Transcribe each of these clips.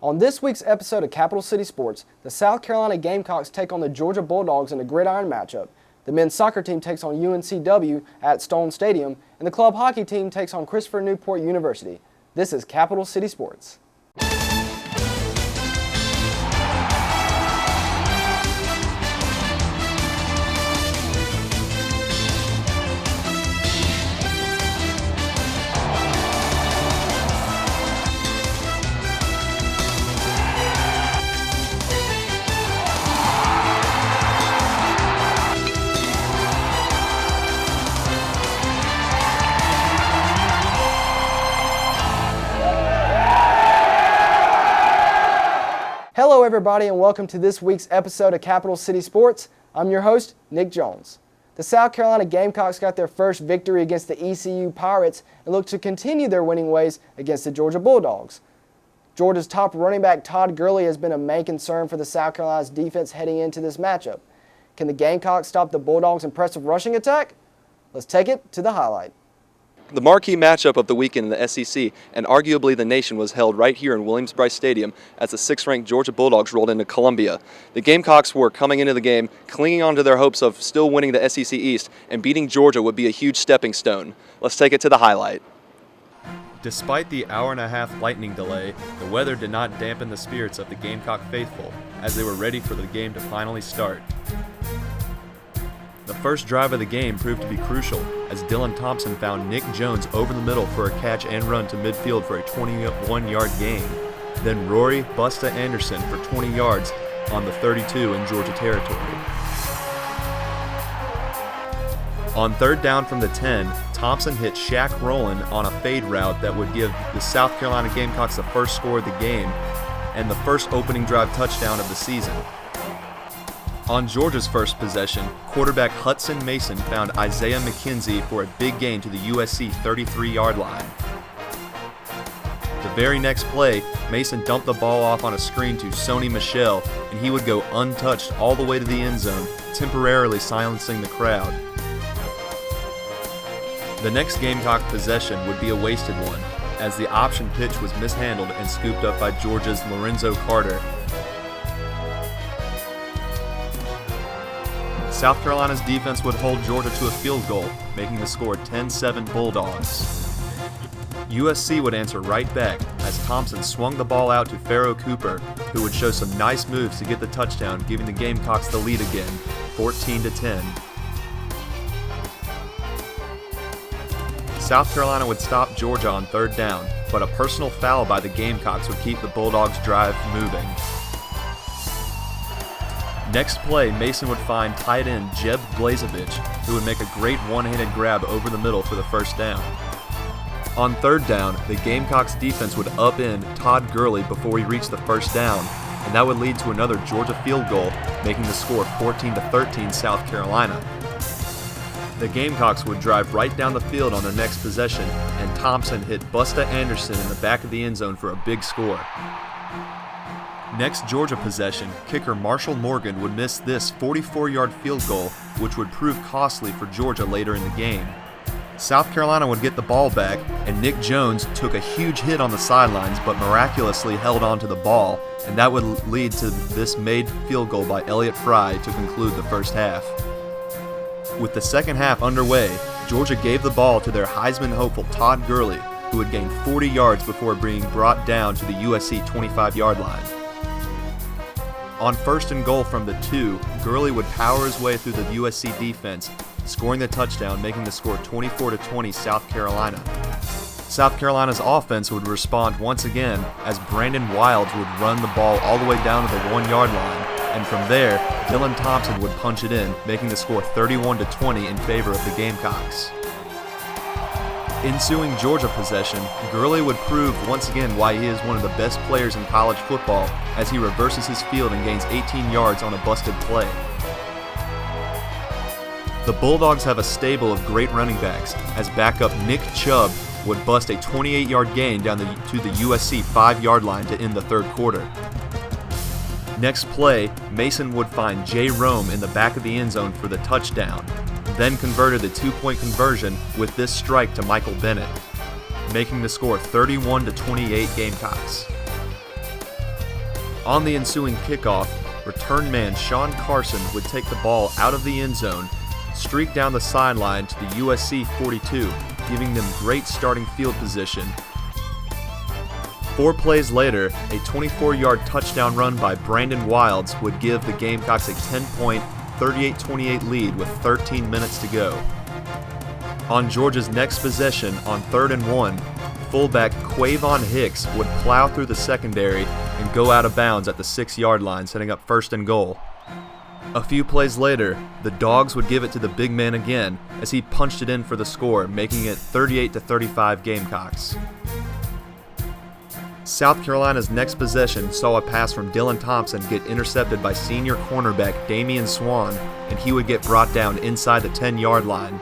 On this week's episode of Capital City Sports, the South Carolina Gamecocks take on the Georgia Bulldogs in a gridiron matchup. The men's soccer team takes on UNCW at Stone Stadium, and the club hockey team takes on Christopher Newport University. This is Capital City Sports. Hello everybody and welcome to this week's episode of Capital City Sports. I'm your host, Nick Jones. The South Carolina Gamecocks got their first victory against the ECU Pirates and look to continue their winning ways against the Georgia Bulldogs. Georgia's top running back Todd Gurley has been a main concern for the South Carolina's defense heading into this matchup. Can the Gamecocks stop the Bulldogs' impressive rushing attack? Let's take it to the highlight. The marquee matchup of the weekend in the SEC and arguably the nation was held right here in Williams-Brice Stadium as the 6th-ranked Georgia Bulldogs rolled into Columbia. The Gamecocks were coming into the game clinging on to their hopes of still winning the SEC East, and beating Georgia would be a huge stepping stone. Let's take it to the highlight. Despite the hour-and-a-half lightning delay, the weather did not dampen the spirits of the Gamecock faithful as they were ready for the game to finally start. The first drive of the game proved to be crucial as Dylan Thompson found Nick Jones over the middle for a catch and run to midfield for a 21-yard gain. Then Rory Busta Anderson for 20 yards on the 32 in Georgia territory. On third down from the 10, Thompson hit Shaq Rowland on a fade route that would give the South Carolina Gamecocks the first score of the game and the first opening drive touchdown of the season. On Georgia's first possession, quarterback Hudson Mason found Isaiah McKenzie for a big gain to the USC 33-yard line. The very next play, Mason dumped the ball off on a screen to Sony Michel, and he would go untouched all the way to the end zone, temporarily silencing the crowd. The next Gamecock possession would be a wasted one, as the option pitch was mishandled and scooped up by Georgia's Lorenzo Carter. South Carolina's defense would hold Georgia to a field goal, making the score 10-7 Bulldogs. USC would answer right back as Thompson swung the ball out to Pharaoh Cooper, who would show some nice moves to get the touchdown, giving the Gamecocks the lead again, 14-10. South Carolina would stop Georgia on third down, but a personal foul by the Gamecocks would keep the Bulldogs' drive moving. Next play, Mason would find tight end Jeb Blazevich, who would make a great one-handed grab over the middle for the first down. On third down, the Gamecocks defense would upend Todd Gurley before he reached the first down, and that would lead to another Georgia field goal, making the score 14-13 South Carolina. The Gamecocks would drive right down the field on their next possession, and Thompson hit Busta Anderson in the back of the end zone for a big score. Next Georgia possession, kicker Marshall Morgan would miss this 44-yard field goal, which would prove costly for Georgia later in the game. South Carolina would get the ball back, and Nick Jones took a huge hit on the sidelines but miraculously held onto the ball, and that would lead to this made field goal by Elliott Fry to conclude the first half. With the second half underway, Georgia gave the ball to their Heisman hopeful Todd Gurley, who would gain 40 yards before being brought down to the USC 25-yard line. On first and goal from the 2, Gurley would power his way through the USC defense, scoring the touchdown, making the score 24-20 South Carolina. South Carolina's offense would respond once again as Brandon Wilds would run the ball all the way down to the 1-yard line, and from there, Dylan Thompson would punch it in, making the score 31-20 in favor of the Gamecocks. Ensuing Georgia possession, Gurley would prove once again why he is one of the best players in college football as he reverses his field and gains 18 yards on a busted play. The Bulldogs have a stable of great running backs as backup Nick Chubb would bust a 28-yard gain down to the USC 5-yard line to end the third quarter. Next play, Mason would find Jay Rome in the back of the end zone for the touchdown, then converted the 2-point conversion with this strike to Michael Bennett, making the score 31-28 Gamecocks. On the ensuing kickoff, return man Sean Carson would take the ball out of the end zone, streak down the sideline to the USC 42, giving them great starting field position. 4 plays later, a 24-yard touchdown run by Brandon Wilds would give the Gamecocks a 10-point, 38-28 lead with 13 minutes to go. On Georgia's next possession, on 3rd and 1, fullback Quavon Hicks would plow through the secondary and go out of bounds at the 6-yard line, setting up 1st and goal. A few plays later, the Dogs would give it to the big man again as he punched it in for the score, making it 38-35 Gamecocks. South Carolina's next possession saw a pass from Dylan Thompson get intercepted by senior cornerback Damian Swan, and he would get brought down inside the 10-yard line.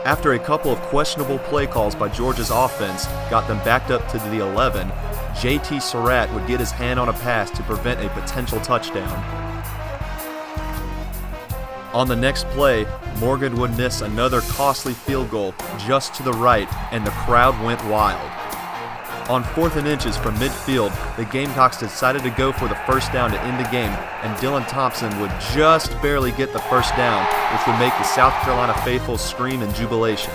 After a couple of questionable play calls by Georgia's offense got them backed up to the 11, JT Surratt would get his hand on a pass to prevent a potential touchdown. On the next play, Morgan would miss another costly field goal just to the right, and the crowd went wild. On 4th and inches from midfield, the Gamecocks decided to go for the first down to end the game, and Dylan Thompson would just barely get the first down, which would make the South Carolina faithful scream in jubilation.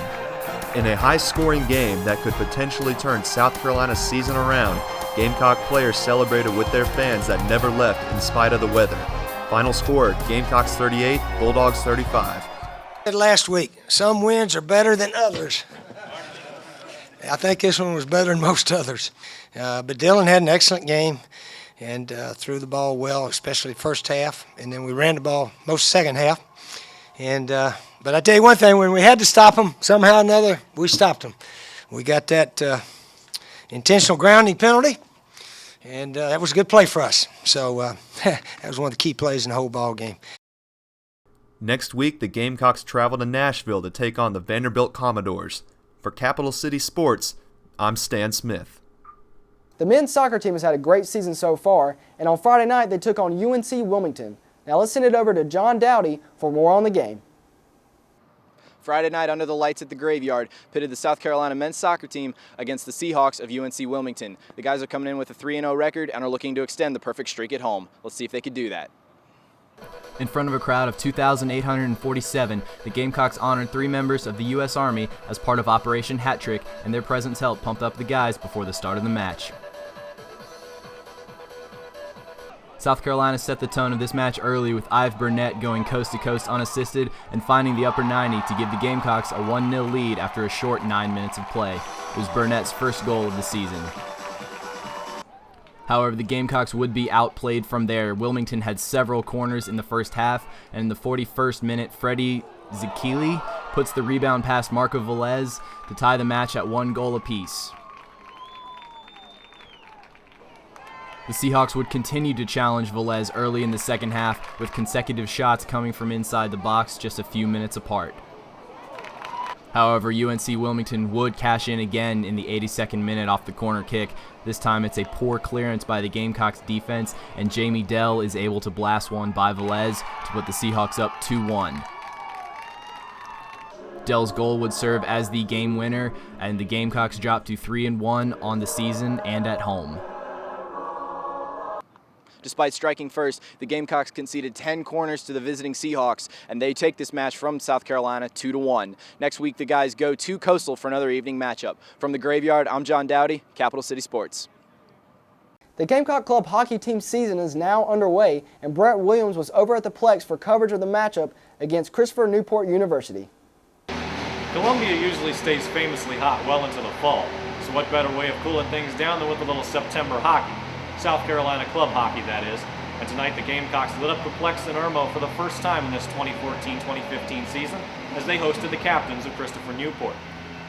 In a high-scoring game that could potentially turn South Carolina's season around, Gamecock players celebrated with their fans that never left in spite of the weather. Final score, Gamecocks 38, Bulldogs 35. Last week, some wins are better than others. I think this one was better than most others. But Dylan had an excellent game and threw the ball well, especially first half. And then we ran the ball most second half. And but I tell you one thing, when we had to stop them, somehow or another, we stopped them. We got that intentional grounding penalty, and that was a good play for us. So that was one of the key plays in the whole ball game. Next week, the Gamecocks travel to Nashville to take on the Vanderbilt Commodores. For Capital City Sports, I'm Stan Smith. The men's soccer team has had a great season so far, and on Friday night they took on UNC Wilmington. Now let's send it over to John Dowdy for more on the game. Friday night under the lights at the Graveyard pitted the South Carolina men's soccer team against the Seahawks of UNC Wilmington. The guys are coming in with a 3-0 record and are looking to extend the perfect streak at home. Let's see if they could do that. In front of a crowd of 2,847, the Gamecocks honored 3 members of the U.S. Army as part of Operation Hat Trick, and their presence helped pump up the guys before the start of the match. South Carolina set the tone of this match early with Ive Burnett going coast-to-coast unassisted and finding the upper 90 to give the Gamecocks a 1-0 lead after a short 9 minutes of play. It was Burnett's first goal of the season. However, the Gamecocks would be outplayed from there. Wilmington had several corners in the first half, and in the 41st minute, Freddie Zikili puts the rebound past Marco Velez to tie the match at 1 goal apiece. The Seahawks would continue to challenge Velez early in the second half, with consecutive shots coming from inside the box just a few minutes apart. However, UNC Wilmington would cash in again in the 82nd minute off the corner kick. This time it's a poor clearance by the Gamecocks defense, and Jamie Dell is able to blast one by Velez to put the Seahawks up 2-1. Dell's goal would serve as the game winner, and the Gamecocks dropped to 3-1 on the season and at home. Despite striking first, the Gamecocks conceded 10 corners to the visiting Seahawks, and they take this match from South Carolina 2-1. Next week, the guys go to Coastal for another evening matchup. From the Graveyard, I'm John Dowdy, Capital City Sports. The Gamecock Club hockey team season is now underway, and Brett Williams was over at the Plex for coverage of the matchup against Christopher Newport University. Columbia usually stays famously hot well into the fall, so what better way of cooling things down than with a little September hockey? South Carolina club hockey, that is. And tonight the Gamecocks lit up the Plex in Irmo for the first time in this 2014-2015 season as they hosted the captains of Christopher Newport.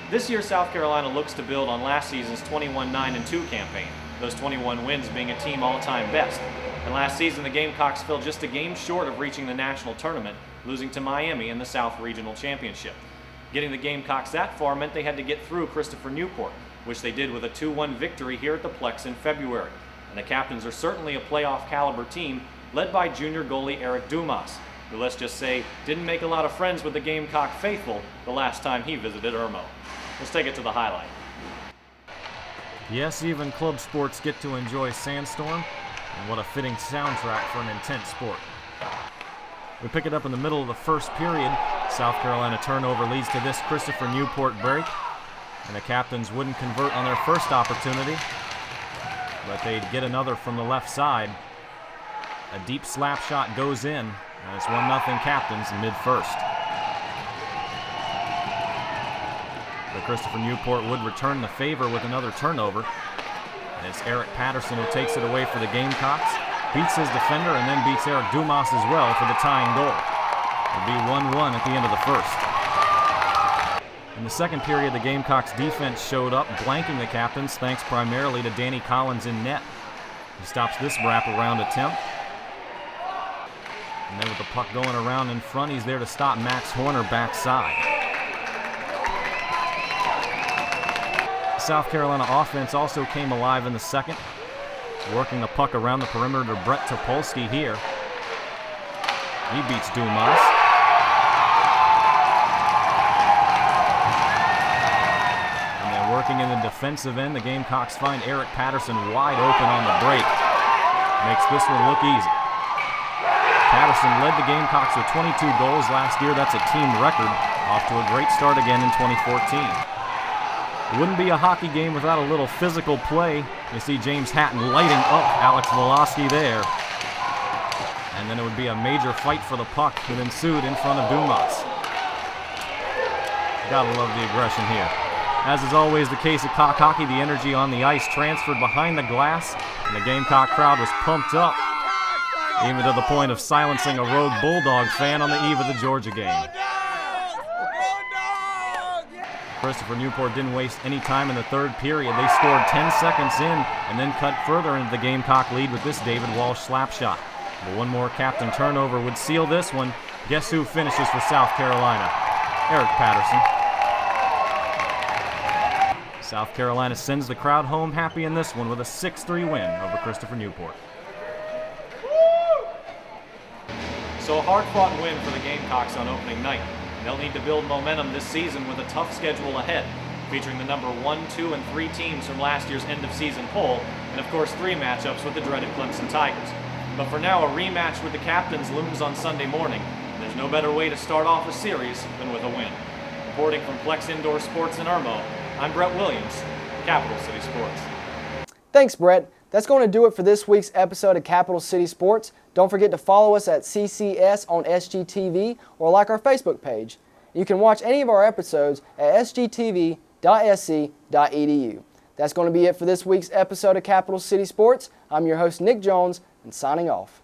This year South Carolina looks to build on last season's 21-9-2 campaign, those 21 wins being a team all-time best. And last season the Gamecocks fell just a game short of reaching the national tournament, losing to Miami in the South Regional Championship. Getting the Gamecocks that far meant they had to get through Christopher Newport, which they did with a 2-1 victory here at the Plex in February. And the captains are certainly a playoff caliber team led by junior goalie Eric Dumas, who, let's just say, didn't make a lot of friends with the Gamecock faithful the last time he visited Irmo. Let's take it to the highlight. Yes, even club sports get to enjoy Sandstorm, and what a fitting soundtrack for an intense sport. We pick it up in the middle of the first period. South Carolina turnover leads to this Christopher Newport break, and the Captains wouldn't convert on their first opportunity, but they'd get another from the left side. A deep slap shot goes in, and it's 1-0 Captains mid-first. But Christopher Newport would return the favor with another turnover. And it's Eric Patterson who takes it away for the Gamecocks, beats his defender, and then beats Eric Dumas as well for the tying goal. It'll be 1-1 at the end of the first. In the second period, the Gamecocks defense showed up, blanking the Captains, thanks primarily to Danny Collins in net. He stops this wraparound attempt. And then with the puck going around in front, he's there to stop Max Horner backside. South Carolina offense also came alive in the second, working the puck around the perimeter. Brett Topolsky here. He beats Dumas. And then working in the defensive end, the Gamecocks find Eric Patterson wide open on the break. Makes this one look easy. Patterson led the Gamecocks with 22 goals last year. That's a team record. Off to a great start again in 2014. It wouldn't be a hockey game without a little physical play. You see James Hatton lighting up Alex Volosky there. And then it would be a major fight for the puck that ensued in front of Dumas. Gotta love the aggression here. As is always the case at Cock Hockey, the energy on the ice transferred behind the glass, and the Gamecock crowd was pumped up, even to the point of silencing a rogue Bulldog fan on the eve of the Georgia game. Christopher Newport didn't waste any time in the third period. They scored 10 seconds in and then cut further into the Gamecock lead with this David Walsh slap shot. But one more captain turnover would seal this one. Guess who finishes for South Carolina? Eric Patterson. South Carolina sends the crowd home happy in this one with a 6-3 win over Christopher Newport. So a hard-fought win for the Gamecocks on opening night. They'll need to build momentum this season with a tough schedule ahead, featuring the number 1, 2, and 3 teams from last year's end-of-season poll, and of course 3 matchups with the dreaded Clemson Tigers. But for now, a rematch with the Captains looms on Sunday morning. There's no better way to start off a series than with a win. Reporting from Plex Indoor Sports in Irmo, I'm Brett Williams, Capital City Sports. Thanks, Brett. That's going to do it for this week's episode of Capital City Sports. Don't forget to follow us at CCS on SGTV or like our Facebook page. You can watch any of our episodes at sgtv.sc.edu. That's going to be it for this week's episode of Capital City Sports. I'm your host, Nick Jones, and signing off.